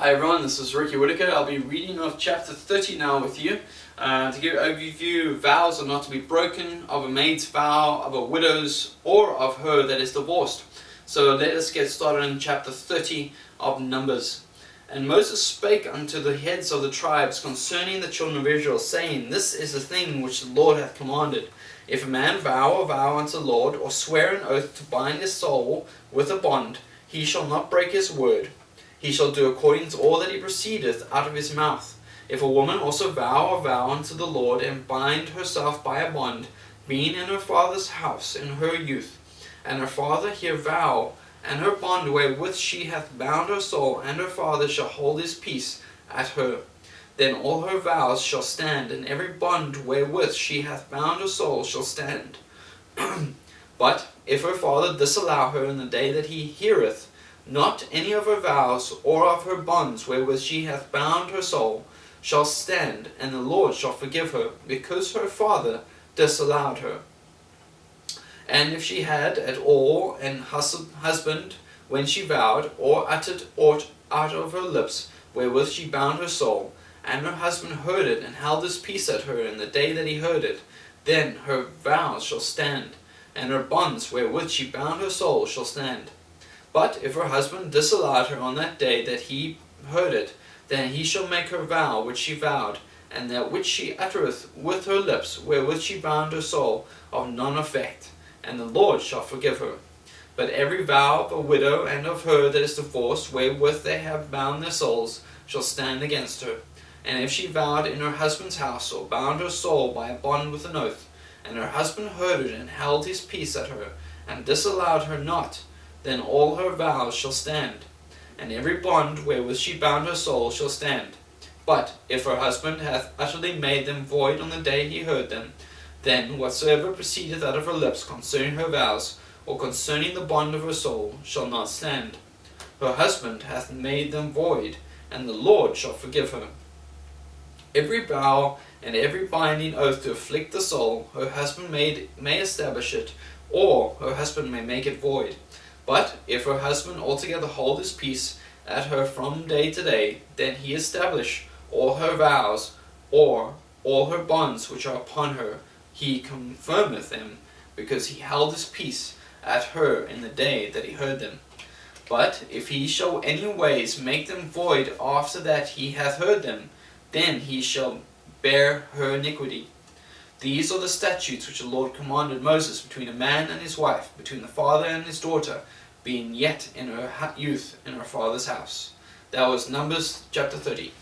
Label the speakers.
Speaker 1: Hi everyone, this is Ricky Whitaker. I'll be reading off chapter 30 now with you. To give an overview, vows are not to be broken, of a maid's vow, of a widow's, or of her that is divorced. So let us get started in chapter 30 of Numbers. And Moses spake unto the heads of the tribes concerning the children of Israel, saying, This is the thing which the Lord hath commanded. If a man vow a vow unto the Lord, or swear an oath to bind his soul with a bond, he shall not break his word. He shall do according to all that he proceedeth out of his mouth. If a woman also vow a vow unto the Lord, and bind herself by a bond, being in her father's house in her youth, and her father hear vow, and her bond wherewith she hath bound her soul, and her father shall hold his peace at her, then all her vows shall stand, and every bond wherewith she hath bound her soul shall stand. But if her father disallow her in the day that he heareth, not any of her vows or of her bonds wherewith she hath bound her soul shall stand, and the Lord shall forgive her, because her father disallowed her. And if she had at all an husband when she vowed, or uttered aught out of her lips wherewith she bound her soul, and her husband heard it, and held his peace at her in the day that he heard it, then her vows shall stand, and her bonds wherewith she bound her soul shall stand. But if her husband disallowed her on that day that he heard it, then he shall make her vow which she vowed, and that which she uttereth with her lips, wherewith she bound her soul, of none effect, and the Lord shall forgive her. But every vow of a widow and of her that is divorced, wherewith they have bound their souls, shall stand against her. And if she vowed in her husband's house, or bound her soul by a bond with an oath, and her husband heard it, and held his peace at her, and disallowed her not, then all her vows shall stand, and every bond wherewith she bound her soul shall stand. But if her husband hath utterly made them void on the day he heard them, then whatsoever proceedeth out of her lips concerning her vows, or concerning the bond of her soul, shall not stand. Her husband hath made them void, and the Lord shall forgive her. Every vow and every binding oath to afflict the soul, her husband may establish it, or her husband may make it void. But if her husband altogether hold his peace at her from day to day, then he establish all her vows, or all her bonds which are upon her, he confirmeth them, because he held his peace at her in the day that he heard them. But if he shall any ways make them void after that he hath heard them, then he shall bear her iniquity. These are the statutes which the Lord commanded Moses between a man and his wife, between the father and his daughter, being yet in her youth in her father's house. That was Numbers chapter 30.